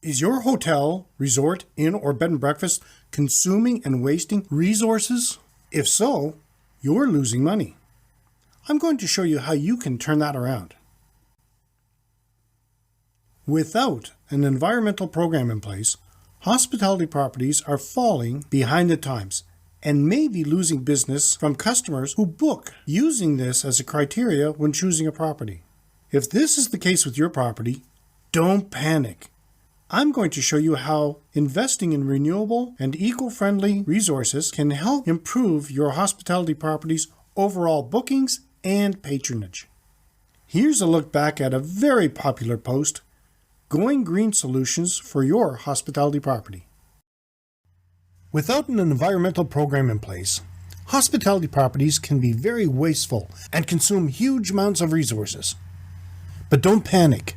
Is your hotel, resort, inn, or bed and breakfast consuming and wasting resources? If so, you're losing money. I'm going to show you how you can turn that around. Without an environmental program in place, hospitality properties are falling behind the times and may be losing business from customers who book using this as a criteria when choosing a property. If this is the case with your property, don't panic. I'm going to show you how investing in renewable and eco-friendly resources can help improve your hospitality property's overall bookings and patronage. Here's a look back at a very popular post, Going Green Solutions for Your Hospitality Property. Without an environmental program in place, hospitality properties can be very wasteful and consume huge amounts of resources. But don't panic.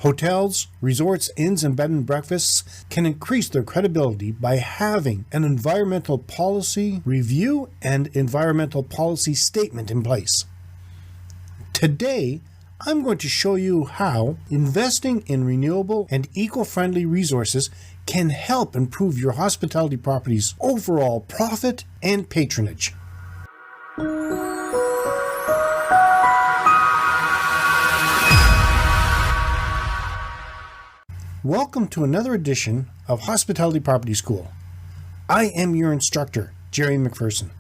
Hotels, resorts, inns, and bed and breakfasts can increase their credibility by having an environmental policy review and environmental policy statement in place. Today, I'm going to show you how investing in renewable and eco-friendly resources can help improve your hospitality property's overall profit and patronage. Welcome to another edition of Hospitality Property School. I am your instructor, Jerry McPherson.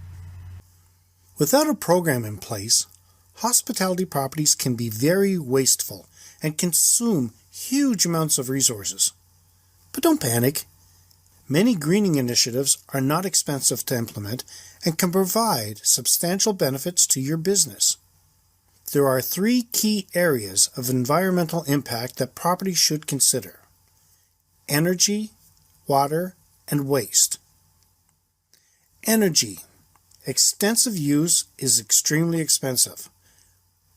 Without a program in place, hospitality properties can be very wasteful and consume huge amounts of resources. But don't panic. Many greening initiatives are not expensive to implement and can provide substantial benefits to your business. There are 3 key areas of environmental impact that properties should consider: energy, water, and waste. Energy. Extensive use is extremely expensive,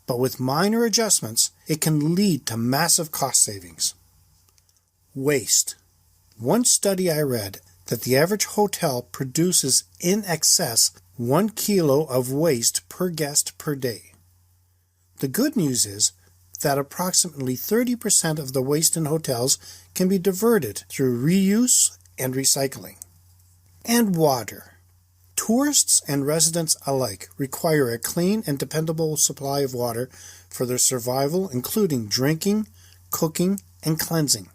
but with minor adjustments, it can lead to massive cost savings. Waste. One study I read that the average hotel produces in excess 1 kilo of waste per guest per day. The good news is that approximately 30% of the waste in hotels can be diverted through reuse and recycling. And water. Tourists and residents alike require a clean and dependable supply of water for their survival, including drinking, cooking, and cleansing.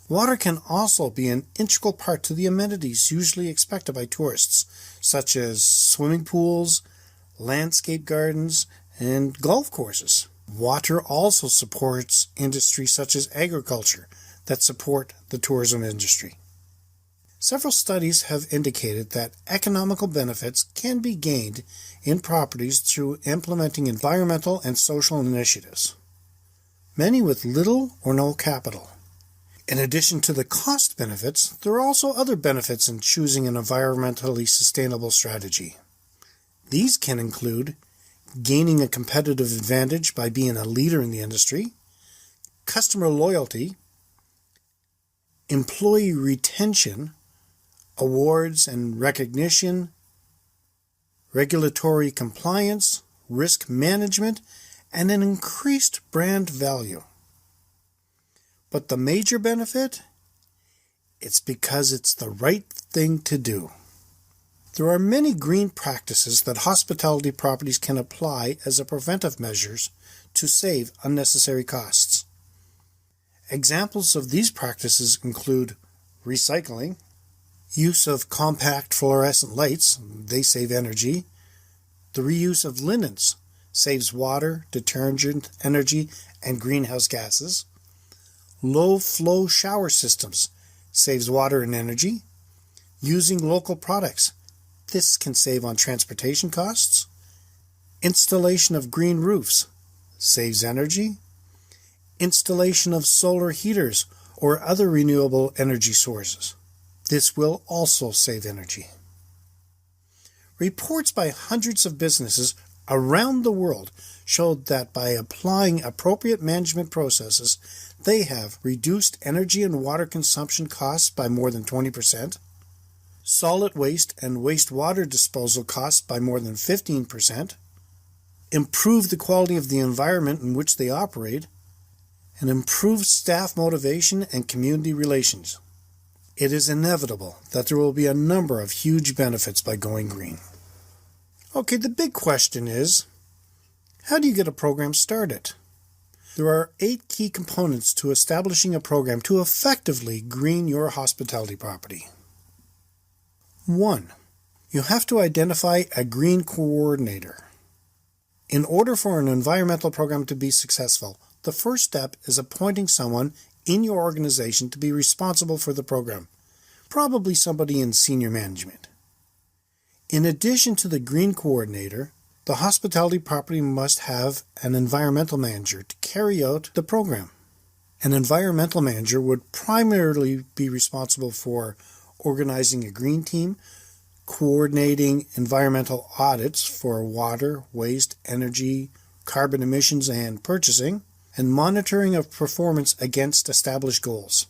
Water can also be an integral part to the amenities usually expected by tourists, such as swimming pools, landscape gardens, and golf courses. Water also supports industries such as agriculture that support the tourism industry. Several studies have indicated that economical benefits can be gained in properties through implementing environmental and social initiatives, many with little or no capital. In addition to the cost benefits, there are also other benefits in choosing an environmentally sustainable strategy. These can include gaining a competitive advantage by being a leader in the industry, customer loyalty, employee retention, awards and recognition, regulatory compliance, risk management, and an increased brand value. But the major benefit? It's because it's the right thing to do. There are many green practices that hospitality properties can apply as a preventive measures to save unnecessary costs. Examples of these practices include recycling, use of compact fluorescent lights, they save energy, the reuse of linens, saves water, detergent, energy, and greenhouse gases, low-flow shower systems, saves water and energy, using local products, this can save on transportation costs, installation of green roofs, saves energy, installation of solar heaters or other renewable energy sources. This will also save energy. Reports by hundreds of businesses around the world showed that by applying appropriate management processes, they have reduced energy and water consumption costs by more than 20%, solid waste and wastewater disposal costs by more than 15%, improved the quality of the environment in which they operate, and improve staff motivation and community relations. It is inevitable that there will be a number of huge benefits by going green. Okay, the big question is, how do you get a program started? There are 8 key components to establishing a program to effectively green your hospitality property. 1. You have to identify a green coordinator. In order for an environmental program to be successful, the first step is appointing someone in your organization to be responsible for the program, probably somebody in senior management. In addition to the green coordinator, the hospitality property must have an environmental manager to carry out the program. An environmental manager would primarily be responsible for organizing a green team, coordinating environmental audits for water, waste, energy, carbon emissions, and purchasing, and monitoring of performance against established goals.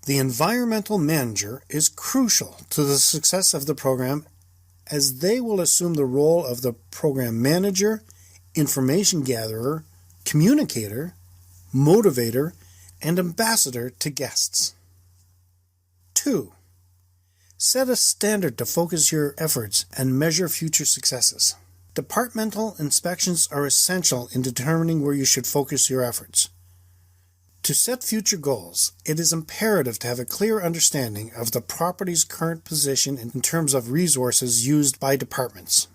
The environmental manager is crucial to the success of the program, as they will assume the role of the program manager, information gatherer, communicator, motivator, and ambassador to guests. 2. Set a standard to focus your efforts and measure future successes. Departmental inspections are essential in determining where you should focus your efforts. To set future goals, it is imperative to have a clear understanding of the property's current position in terms of resources used by departments.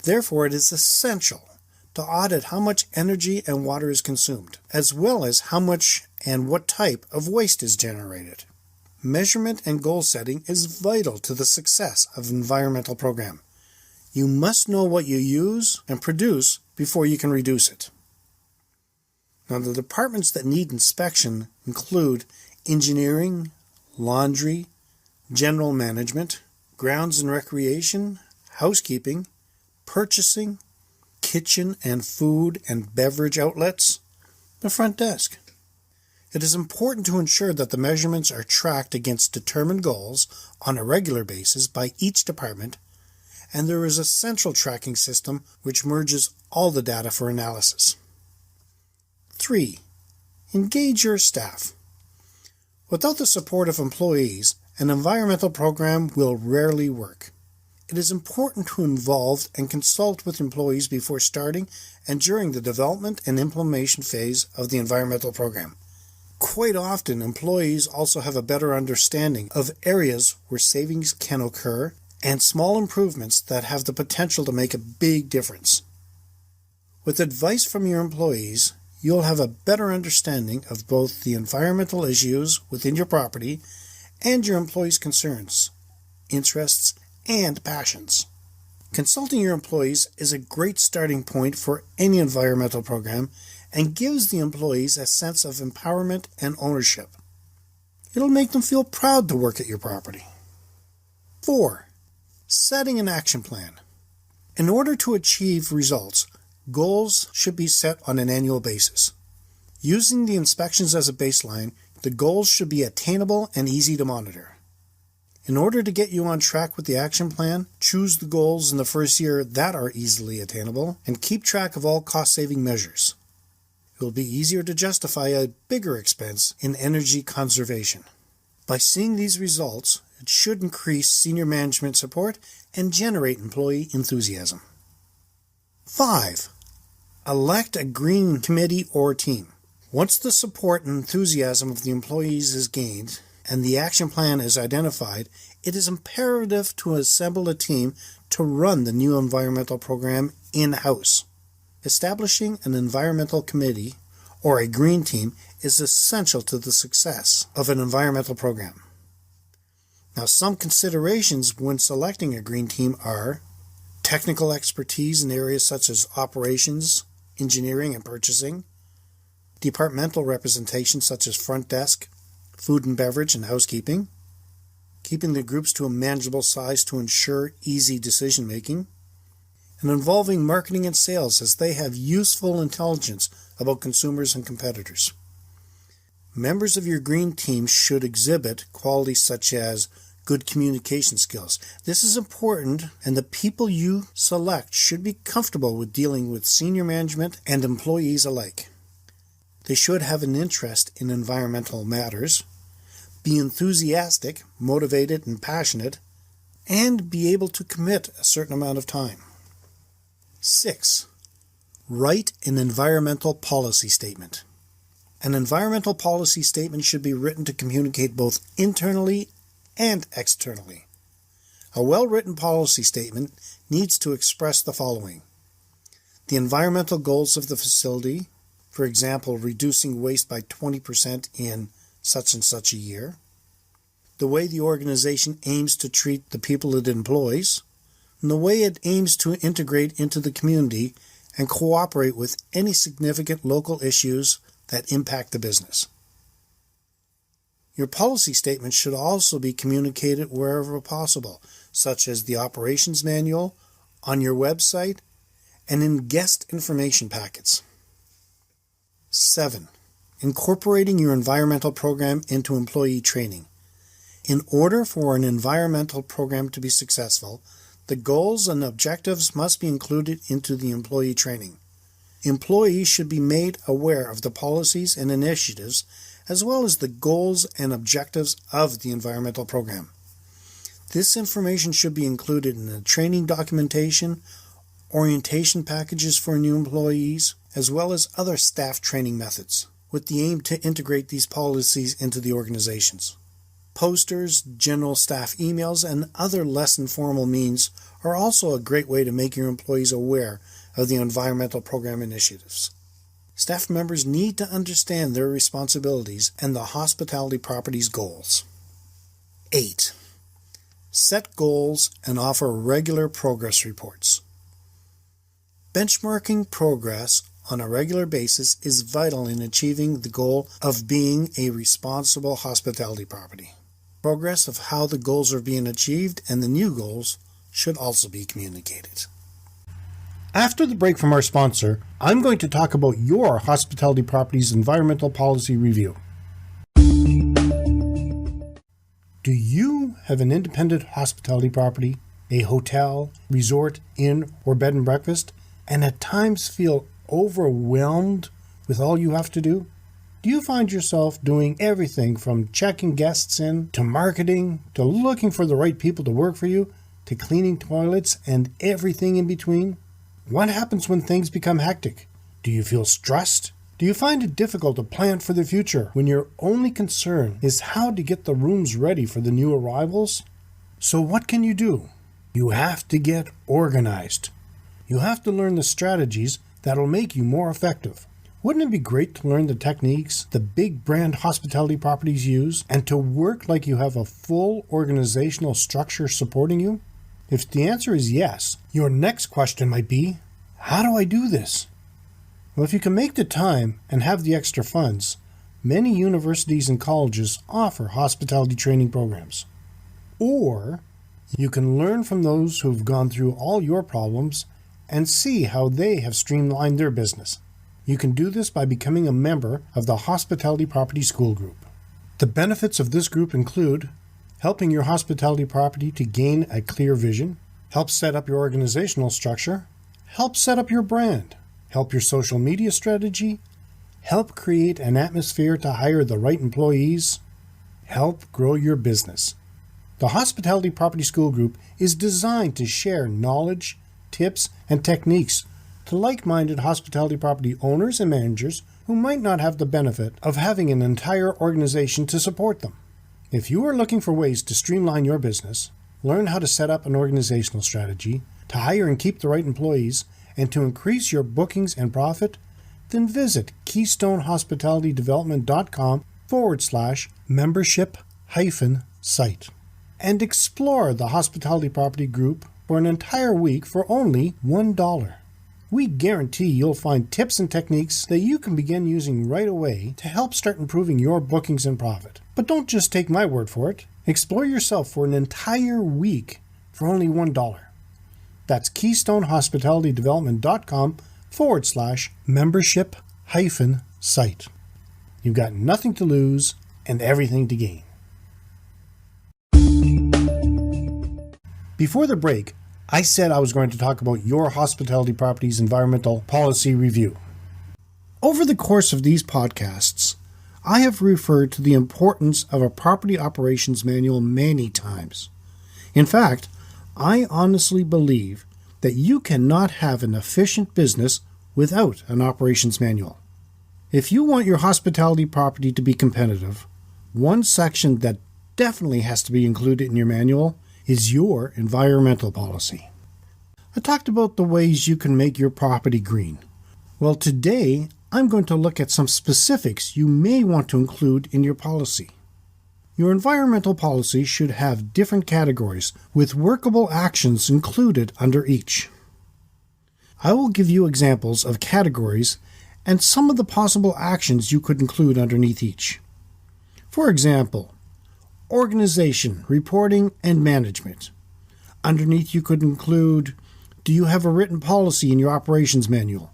Therefore, it is essential to audit how much energy and water is consumed, as well as how much and what type of waste is generated. Measurement and goal setting is vital to the success of an environmental program. You must know what you use and produce before you can reduce it. Now, the departments that need inspection include engineering, laundry, general management, grounds and recreation, housekeeping, purchasing, kitchen and food and beverage outlets, the front desk. It is important to ensure that the measurements are tracked against determined goals on a regular basis by each department, and there is a central tracking system which merges all the data for analysis. 3. Engage your staff. Without the support of employees, an environmental program will rarely work. It is important to involve and consult with employees before starting and during the development and implementation phase of the environmental program. Quite often, employees also have a better understanding of areas where savings can occur and small improvements that have the potential to make a big difference. With advice from your employees, you'll have a better understanding of both the environmental issues within your property and your employees' concerns, interests, and passions. Consulting your employees is a great starting point for any environmental program and gives the employees a sense of empowerment and ownership. It'll make them feel proud to work at your property. 4. Setting an action plan. In order to achieve results, goals should be set on an annual basis. Using the inspections as a baseline, the goals should be attainable and easy to monitor. In order to get you on track with the action plan, choose the goals in the first year that are easily attainable and keep track of all cost-saving measures. It will be easier to justify a bigger expense in energy conservation. By seeing these results, it should increase senior management support and generate employee enthusiasm. 5. Elect a green committee or team. Once the support and enthusiasm of the employees is gained and the action plan is identified, it is imperative to assemble a team to run the new environmental program in-house. Establishing an environmental committee or a green team is essential to the success of an environmental program. Now, some considerations when selecting a green team are technical expertise in areas such as operations, engineering, and purchasing, departmental representation such as front desk, food and beverage, and housekeeping, keeping the groups to a manageable size to ensure easy decision-making, and involving marketing and sales as they have useful intelligence about consumers and competitors. Members of your green team should exhibit qualities such as good communication skills. This is important, and the people you select should be comfortable with dealing with senior management and employees alike. They should have an interest in environmental matters, be enthusiastic, motivated, and passionate, and be able to commit a certain amount of time. 6. Write an environmental policy statement. An environmental policy statement should be written to communicate both internally and externally. A well-written policy statement needs to express the following: the environmental goals of the facility, for example, reducing waste by 20% in such and such a year, the way the organization aims to treat the people it employs, and the way it aims to integrate into the community and cooperate with any significant local issues that impact the business. Your policy statement should also be communicated wherever possible, such as the operations manual, on your website, and in guest information packets. 7. Incorporating your environmental program into employee training. In order for an environmental program to be successful, the goals and objectives must be included into the employee training. Employees should be made aware of the policies and initiatives, as well as the goals and objectives of the environmental program. This information should be included in the training documentation, orientation packages for new employees, as well as other staff training methods, with the aim to integrate these policies into the organizations. Posters, general staff emails, and other less informal means are also a great way to make your employees aware of the environmental program initiatives. Staff members need to understand their responsibilities and the hospitality property's goals. 8. Set goals and offer regular progress reports. Benchmarking progress on a regular basis is vital in achieving the goal of being a responsible hospitality property. Progress of how the goals are being achieved and the new goals should also be communicated. After the break from our sponsor, I'm going to talk about your hospitality property's environmental policy review. Do you have an independent hospitality property, a hotel, resort, inn, or bed and breakfast, and at times feel overwhelmed with all you have to do? Do you find yourself doing everything from checking guests in, to marketing, to looking for the right people to work for you, to cleaning toilets and everything in between? What happens when things become hectic? Do you feel stressed? Do you find it difficult to plan for the future when your only concern is how to get the rooms ready for the new arrivals? So what can you do? You have to get organized. You have to learn the strategies that'll make you more effective. Wouldn't it be great to learn the techniques the big brand hospitality properties use and to work like you have a full organizational structure supporting you? If the answer is yes, your next question might be, how do I do this? Well, if you can make the time and have the extra funds, many universities and colleges offer hospitality training programs. Or you can learn from those who have gone through all your problems and see how they have streamlined their business. You can do this by becoming a member of the Hospitality Property School Group. The benefits of this group include helping your hospitality property to gain a clear vision, help set up your organizational structure, help set up your brand, help your social media strategy, help create an atmosphere to hire the right employees, help grow your business. The Hospitality Property School Group is designed to share knowledge, tips, and techniques to like-minded hospitality property owners and managers who might not have the benefit of having an entire organization to support them. If you are looking for ways to streamline your business, learn how to set up an organizational strategy, to hire and keep the right employees, and to increase your bookings and profit, then visit KeystoneHospitalityDevelopment.com/membership-site and explore the Hospitality Property Group for an entire week for only $1. We guarantee you'll find tips and techniques that you can begin using right away to help start improving your bookings and profit. But don't just take my word for it. Explore yourself for an entire week for only $1. That's KeystoneHospitalityDevelopment.com/membership-site. You've got nothing to lose and everything to gain. Before the break, I said I was going to talk about your hospitality property's environmental policy review. Over the course of these podcasts, I have referred to the importance of a property operations manual many times. In fact, I honestly believe that you cannot have an efficient business without an operations manual. If you want your hospitality property to be competitive, one section that definitely has to be included in your manual is your environmental policy. I talked about the ways you can make your property green. Well, today I'm going to look at some specifics you may want to include in your policy. Your environmental policy should have different categories with workable actions included under each. I will give you examples of categories and some of the possible actions you could include underneath each. For example, organization, reporting, and management. Underneath you could include, do you have a written policy in your operations manual?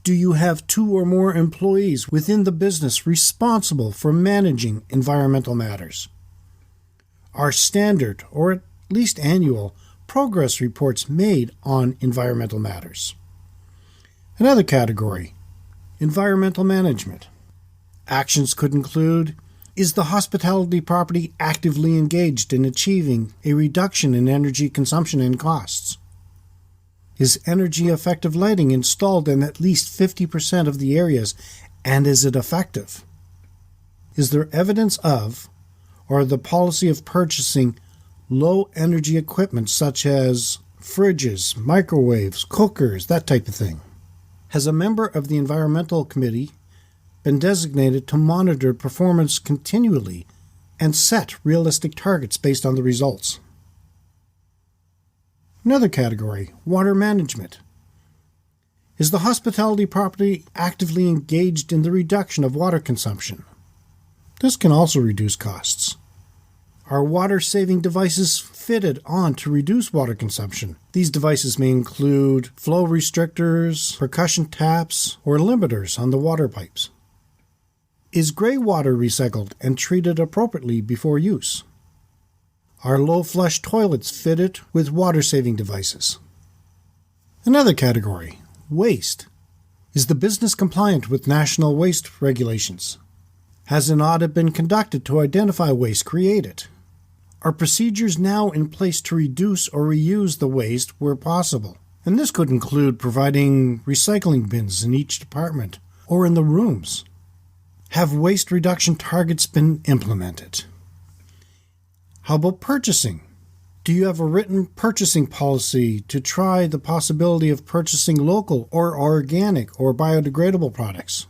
Do you have 2 or more employees within the business responsible for managing environmental matters? Are standard, or at least annual, progress reports made on environmental matters? Another category, environmental management. Actions could include, is the hospitality property actively engaged in achieving a reduction in energy consumption and costs? Is energy-effective lighting installed in at least 50% of the areas, and is it effective? Is there evidence of, or the policy of purchasing low-energy equipment such as fridges, microwaves, cookers, that type of thing? Has a member of the Environmental Committee been designated to monitor performance continually and set realistic targets based on the results? Another category, water management. Is the hospitality property actively engaged in the reduction of water consumption? This can also reduce costs. Are water-saving devices fitted on to reduce water consumption? These devices may include flow restrictors, percussion taps, or limiters on the water pipes. Is gray water recycled and treated appropriately before use? Are low-flush toilets fitted with water-saving devices? Another category, waste. Is the business compliant with national waste regulations? Has an audit been conducted to identify waste created? Are procedures now in place to reduce or reuse the waste where possible? And this could include providing recycling bins in each department or in the rooms. Have waste reduction targets been implemented? How about purchasing? Do you have a written purchasing policy to try the possibility of purchasing local or organic or biodegradable products?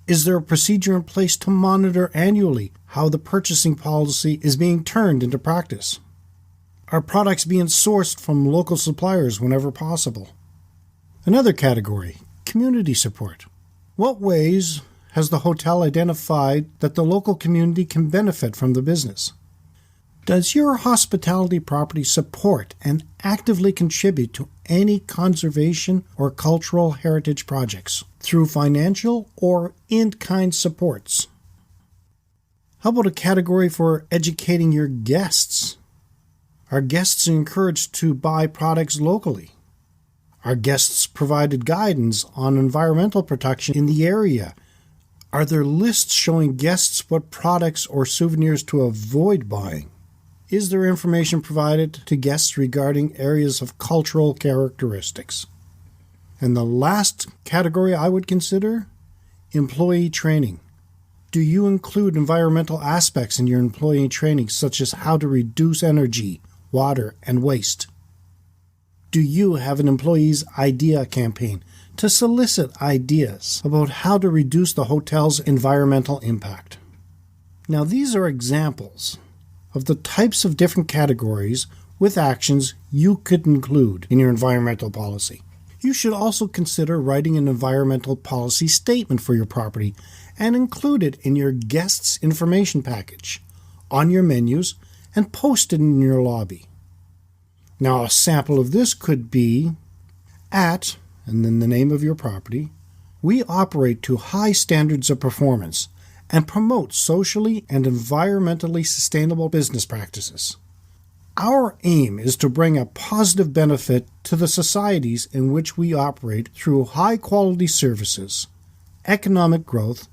Is there a procedure in place to monitor annually how the purchasing policy is being turned into practice? Are products being sourced from local suppliers whenever possible? Another category, community support. What ways has the hotel identified that the local community can benefit from the business? Does your hospitality property support and actively contribute to any conservation or cultural heritage projects through financial or in-kind supports? How about a category for educating your guests? Are guests encouraged to buy products locally? Are guests provided guidance on environmental protection in the area? Are there lists showing guests what products or souvenirs to avoid buying? Is there information provided to guests regarding areas of cultural characteristics? And the last category I would consider, employee training. Do you include environmental aspects in your employee training, such as how to reduce energy, water, and waste? Do you have an employee's idea campaign to solicit ideas about how to reduce the hotel's environmental impact? Now, these are examples of the types of different categories with actions you could include in your environmental policy. You should also consider writing an environmental policy statement for your property and include it in your guests' information package, on your menus, and post it in your lobby. Now, a sample of this could be, at, and then the name of your property, we operate to high standards of performance and promote socially and environmentally sustainable business practices. Our aim is to bring a positive benefit to the societies in which we operate through high-quality services, economic growth,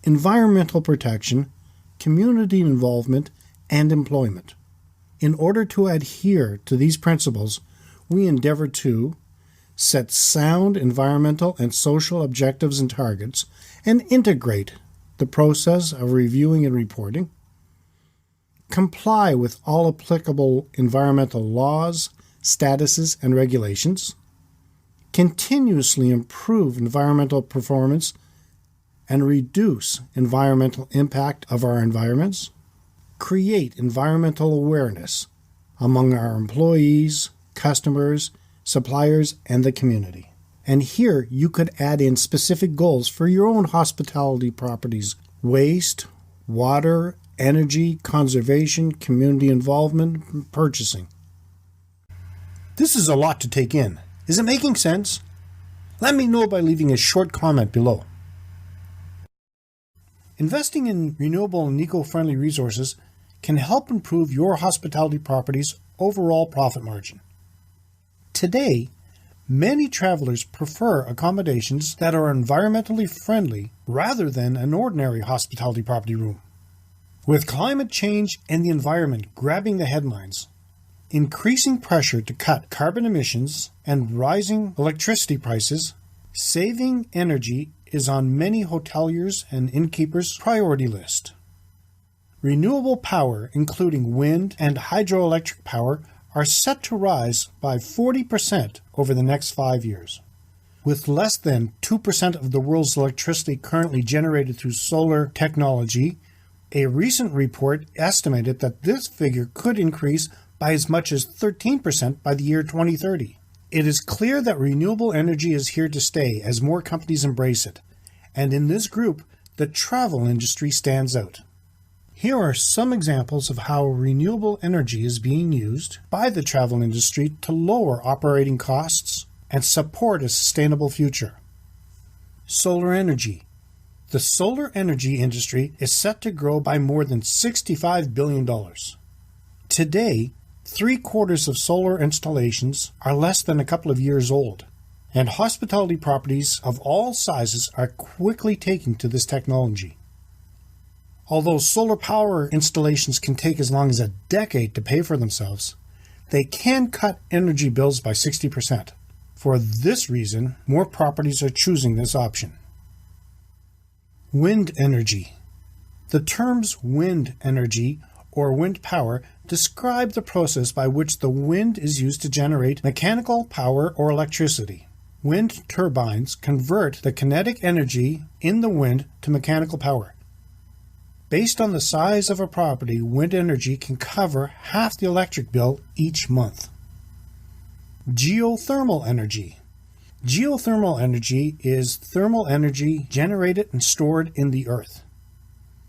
environmental protection, community involvement, and employment. In order to adhere to these principles, we endeavor to set sound environmental and social objectives and targets, and integrate the process of reviewing and reporting, comply with all applicable environmental laws, statuses, and regulations, continuously improve environmental performance and reduce environmental impact of our environments, create environmental awareness among our employees, customers, suppliers, and the community. And here you could add in specific goals for your own hospitality properties: waste, water, energy, conservation, community involvement, and purchasing. This is a lot to take in. Is it making sense? Let me know by leaving a short comment below. Investing in renewable and eco-friendly resources can help improve your hospitality property's overall profit margin. Today, many travelers prefer accommodations that are environmentally friendly rather than an ordinary hospitality property room. With climate change and the environment grabbing the headlines, increasing pressure to cut carbon emissions, and rising electricity prices, saving energy is on many hoteliers' and innkeepers' priority list. Renewable power, including wind and hydroelectric power, are set to rise by 40% over the next 5 years. With less than 2% of the world's electricity currently generated through solar technology, a recent report estimated that this figure could increase by as much as 13% by the year 2030. It is clear that renewable energy is here to stay as more companies embrace it, and in this group, the travel industry stands out. Here are some examples of how renewable energy is being used by the travel industry to lower operating costs and support a sustainable future. Solar energy. The solar energy industry is set to grow by more than $65 billion. Today, 3/4 of solar installations are less than a couple of years old, and hospitality properties of all sizes are quickly taking to this technology. Although solar power installations can take as long as a decade to pay for themselves, they can cut energy bills by 60%. For this reason, more properties are choosing this option. Wind energy. The terms wind energy or wind power describe the process by which the wind is used to generate mechanical power or electricity. Wind turbines convert the kinetic energy in the wind to mechanical power. Based on the size of a property, wind energy can cover half the electric bill each month. Geothermal energy. Geothermal energy is thermal energy generated and stored in the earth.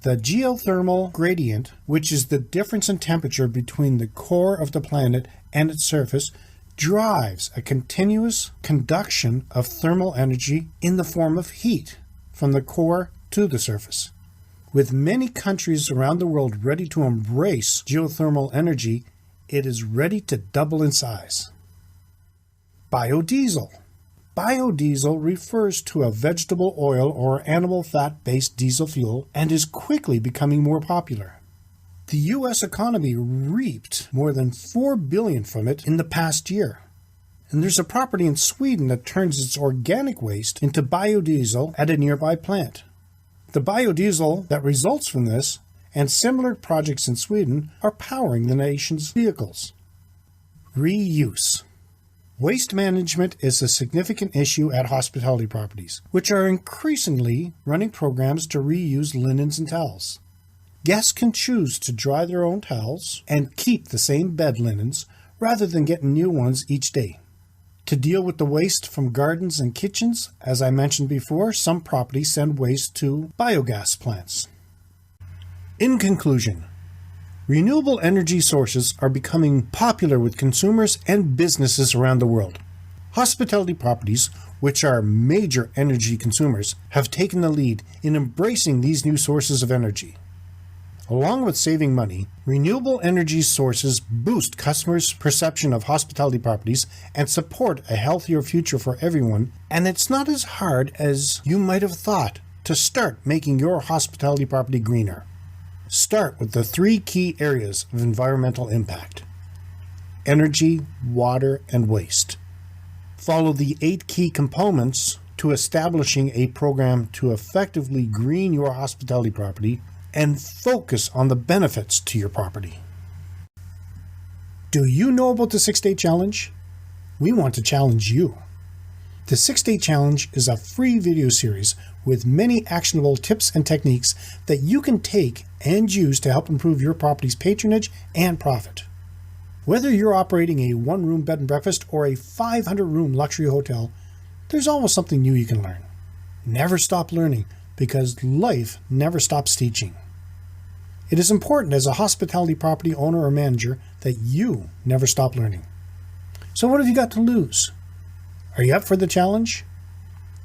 The geothermal gradient, which is the difference in temperature between the core of the planet and its surface, drives a continuous conduction of thermal energy in the form of heat from the core to the surface. With many countries around the world ready to embrace geothermal energy, it is ready to double in size. Biodiesel. Biodiesel refers to a vegetable oil or animal fat-based diesel fuel and is quickly becoming more popular. The U.S. economy reaped more than $4 billion from it in the past year. And there's a property in Sweden that turns its organic waste into biodiesel at a nearby plant. The biodiesel that results from this and similar projects in Sweden are powering the nation's vehicles. Reuse. Waste management is a significant issue at hospitality properties, which are increasingly running programs to reuse linens and towels. Guests can choose to dry their own towels and keep the same bed linens rather than getting new ones each day. To deal with the waste from gardens and kitchens, as I mentioned before, some properties send waste to biogas plants. In conclusion, renewable energy sources are becoming popular with consumers and businesses around the world. Hospitality properties, which are major energy consumers, have taken the lead in embracing these new sources of energy. Along with saving money, renewable energy sources boost customers' perception of hospitality properties and support a healthier future for everyone, and it's not as hard as you might have thought to start making your hospitality property greener. Start with the 3 key areas of environmental impact: energy, water, and waste. Follow the 8 key components to establishing a program to effectively green your hospitality property and focus on the benefits to your property. Do you know about the 6-Day Challenge? We want to challenge you. The 6-Day Challenge is a free video series with many actionable tips and techniques that you can take and use to help improve your property's patronage and profit. Whether you're operating a 1-room bed and breakfast or a 500-room luxury hotel, there's always something new you can learn. Never stop learning, because life never stops teaching. It is important as a hospitality property owner or manager that you never stop learning. So what have you got to lose? Are you up for the challenge?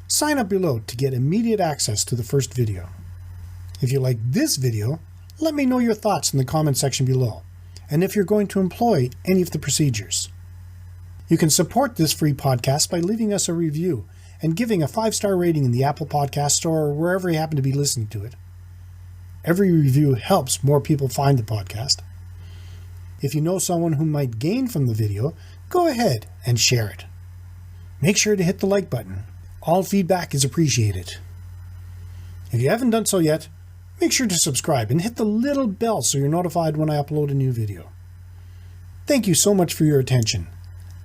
Sign up below to get immediate access to the first video. If you like this video, let me know your thoughts in the comment section below, and if you're going to employ any of the procedures. You can support this free podcast by leaving us a review and giving a 5-star rating in the Apple Podcast Store or wherever you happen to be listening to it. Every review helps more people find the podcast. If you know someone who might gain from the video, go ahead and share it. Make sure to hit the like button. All feedback is appreciated. If you haven't done so yet, make sure to subscribe and hit the little bell so you're notified when I upload a new video. Thank you so much for your attention,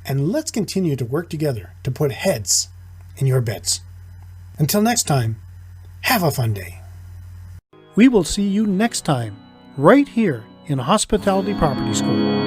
and let's continue to work together to put heads in your beds. Until next time, have a fun day. We will see you next time, right here in Hospitality Property School.